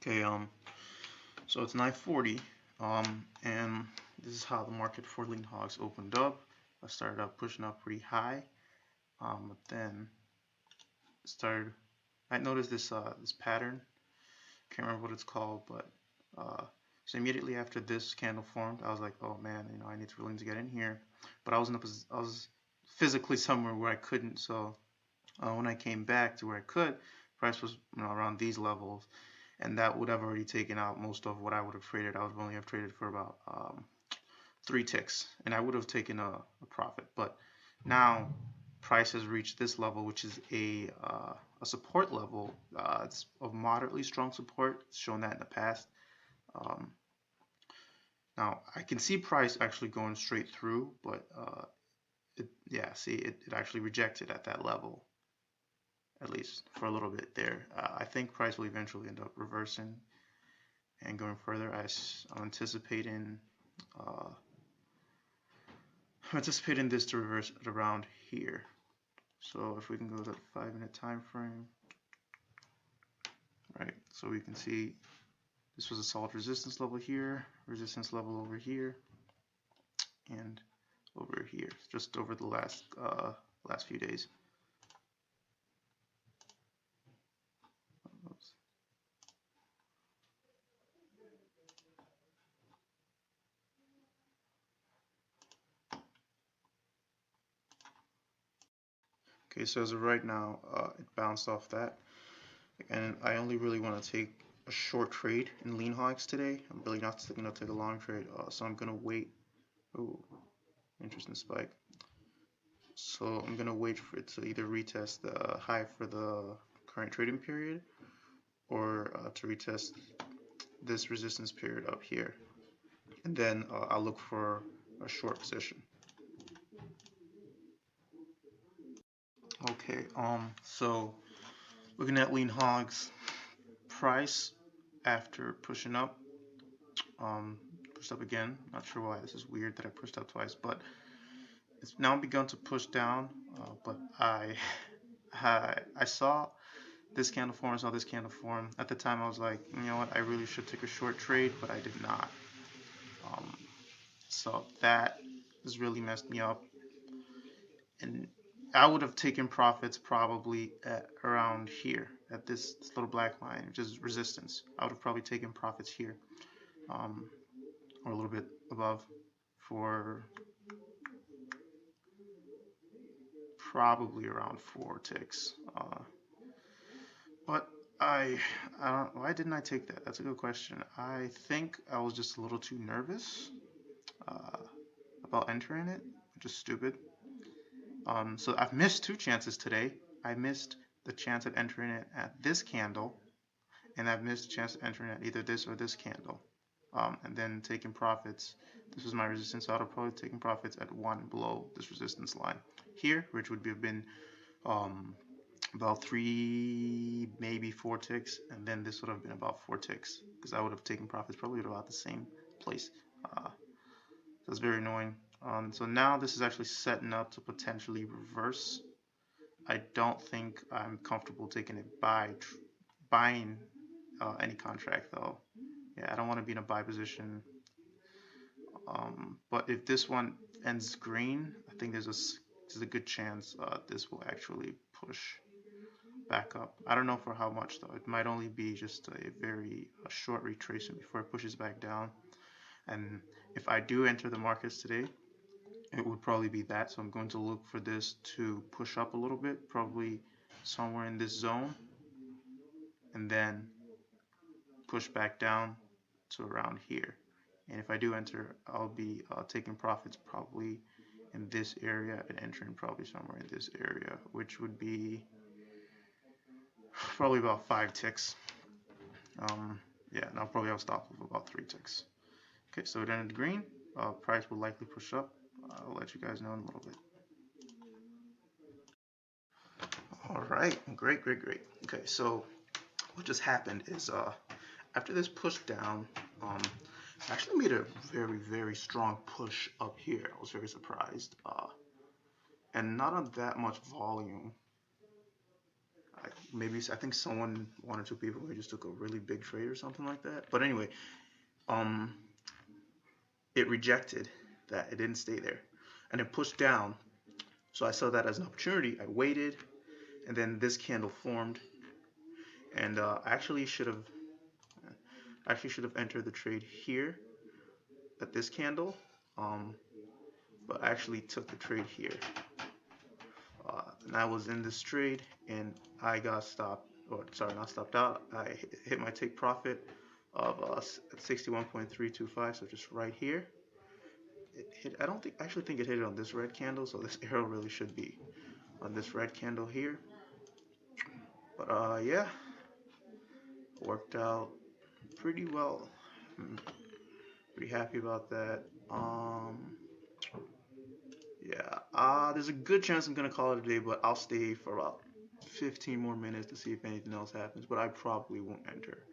Okay, so it's 9:40, and this is how the market for lean hogs opened up. I started out pushing up pretty high, but then started. I noticed this pattern. Can't remember what it's called, but uh, so immediately after this candle formed, I was like, oh man, I need to really to get in here, but I was physically somewhere where I couldn't. So when I came back to where I could, price was around these levels, and that would have already taken out most of what I would have traded. I would only have traded for about 3 ticks, and I would have taken a profit. But now price has reached this level, which is a support level. It's of moderately strong support. It's shown that in the past. Um, Now I can see price actually going straight through, but yeah, see, it actually rejected at that level, at least for a little bit there. I think price will eventually end up reversing and going further. I'm uh, anticipating this to reverse at around here. So if we can go to the 5-minute time frame, right? So we can see this was a solid resistance level here, resistance level over here, and over here, just over the last few days. Oops. Okay, so as of right now, it bounced off that, and I only really want to take a short trade in lean hogs today. I'm really not going to take a long trade, so I'm going to wait. Ooh, interesting spike. So I'm going to wait for it to either retest the high for the current trading period or to retest this resistance period up here, and then I'll look for a short position. Okay, so looking at lean hogs, price after pushing up, pushed up again. Not sure why this is weird that I pushed up twice, but it's now begun to push down. But I saw this candle form, I saw this candle form. At the time, I was like, you know what, I really should take a short trade, but I did not. Um, so that has really messed me up, and I would have taken profits probably at around here at this little black line, which is resistance. I would have probably taken profits here, or a little bit above, for probably around 4 ticks. But I don't. Why didn't I take that? That's a good question. I think I was just a little too nervous uh, about entering it, which is stupid. So I've missed 2 chances today. I missed the chance at entering it at this candle, and I've missed a chance at entering at either this or this candle. And then taking profits. This was my resistance, so I would have probably taken profits at one below this resistance line here, which would have been um, about 3, maybe 4 ticks, and then this would have been about 4 ticks because I would have taken profits probably at about the same place. That's very annoying. So now this is actually setting up to potentially reverse. I don't think I'm comfortable taking it buying any contract though. Yeah, I don't want to be in a buy position. But if this one ends green, I think there's a good chance this will actually push back up. I don't know for how much though. It might only be just a short retracement before it pushes back down. And if I do enter the markets today, it would probably be that. So I'm going to look for this to push up a little bit, probably somewhere in this zone, and then push back down to around here. And if I do enter, I'll be taking profits probably in this area and entering probably somewhere in this area, which would be probably about 5 ticks. Yeah, and I'll probably have a stop of about 3 ticks. Okay, so it ended green. Price will likely push up. I'll let you guys know in a little bit. All right, great. Okay, so what just happened is after this push down, I actually made a very strong push up here. I was very surprised, and not on that much volume. maybe I think someone, one or two people, maybe just took a really big trade or something like that. But anyway, um, it rejected that. It didn't stay there, and it pushed down. So I saw that as an opportunity. I waited, and then this candle formed, and actually should have entered the trade here at this candle, um, but I actually took the trade here. And I was in this trade, and I got stopped, or sorry, not stopped out. I hit my take profit of 61.325, so just right here. It hit. I don't think actually think it hit it on this red candle, so this arrow really should be on this red candle here. But yeah, worked out pretty well. I'm pretty happy about that. Yeah, there's a good chance I'm gonna call it a day, but I'll stay for about 15 more minutes to see if anything else happens, but I probably won't enter.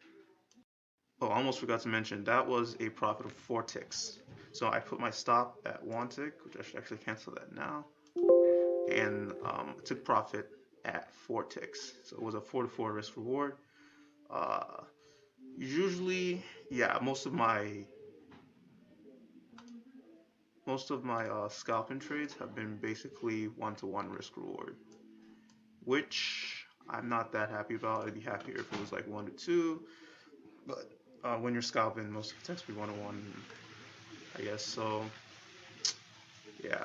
Oh, I almost forgot to mention, that was a profit of 4 ticks. So I put my stop at 1 tick, which I should actually cancel that now, and took profit at 4 ticks. So it was a 4 to 4 risk reward. Uh, Usually, yeah, most of my scalping trades have been basically 1 to 1 risk reward, which I'm not that happy about. I'd be happier if it was like 1 to 2, but when you're scalping, most of it tends to be 1 to 1, I guess. So yeah.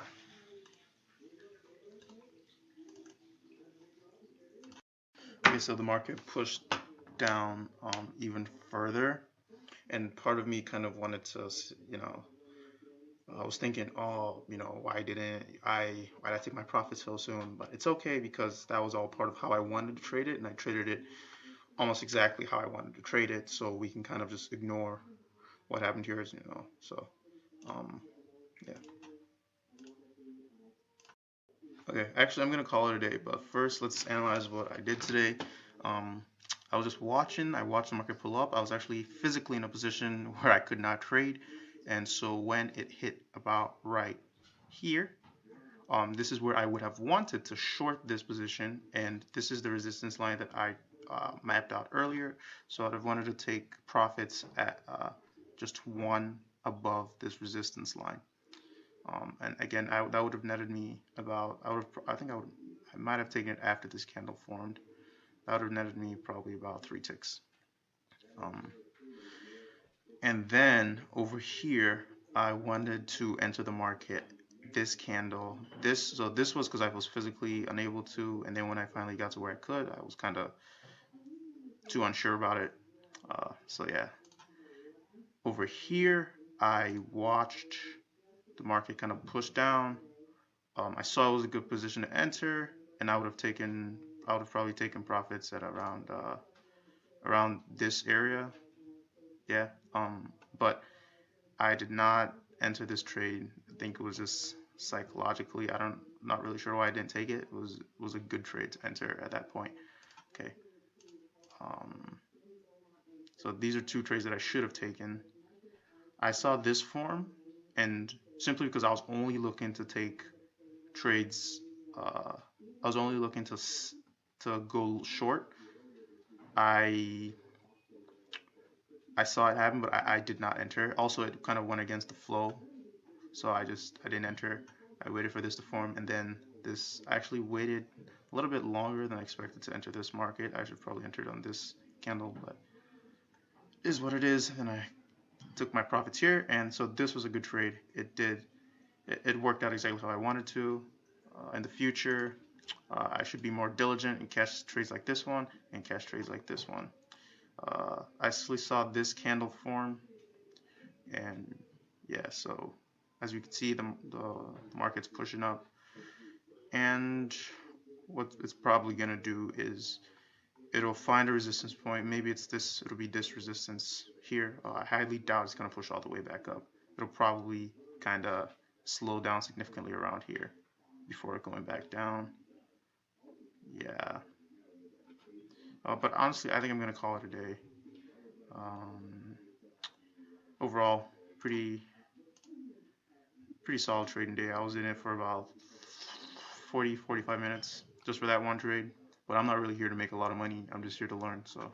Okay, so the market pushed down even further, and part of me kind of wanted to, I was thinking, oh, why did I take my profit so soon? But it's okay because that was all part of how I wanted to trade it, and I traded it almost exactly how I wanted to trade it. So we can kind of just ignore what happened here, So, um, yeah. Okay, actually, I'm gonna call it a day, but first, let's analyze what I did today. Um, I was just watching. I watched the market pull up. I was actually physically in a position where I could not trade, and so when it hit about right here, this is where I would have wanted to short this position, and this is the resistance line that I mapped out earlier. So I'd have wanted to take profits at just one above this resistance line. And again, that would have netted me about, I might have taken it after this candle formed. That would have netted me probably about 3 ticks. And then over here, I wanted to enter the market this candle. So this was because I was physically unable to, and then when I finally got to where I could, I was kind of too unsure about it. So yeah, over here, I watched the market kind of push down. I saw it was a good position to enter, and I would have probably taken profits at around this area. Yeah. But I did not enter this trade. I think it was just psychologically. Not really sure why I didn't take it. It was a good trade to enter at that point. Okay. So these are 2 trades that I should have taken. I saw this form, and simply because I was only looking to take trades, I was only looking to go short. I saw it happen, but I did not enter. Also, it kind of went against the flow, so I didn't enter. I waited for this to form, and then I actually waited a little bit longer than I expected to enter this market. I should probably enter it on this candle, but it is what it is. And I took my profits here, and so this was a good trade. It worked out exactly how I wanted to. In the future, I should be more diligent and catch trades like this one and catch trades like this one. I actually saw this candle form, and yeah, so as you can see, the market's pushing up, and what it's probably gonna do is it'll find a resistance point. Maybe it'll be this resistance here. I highly doubt it's gonna push all the way back up. It'll probably kind of slow down significantly around here before going back down. Yeah. But honestly, I think I'm gonna call it a day. Overall, pretty solid trading day. I was in it for about 40-45 minutes just for that one trade. But I'm not really here to make a lot of money. I'm just here to learn. So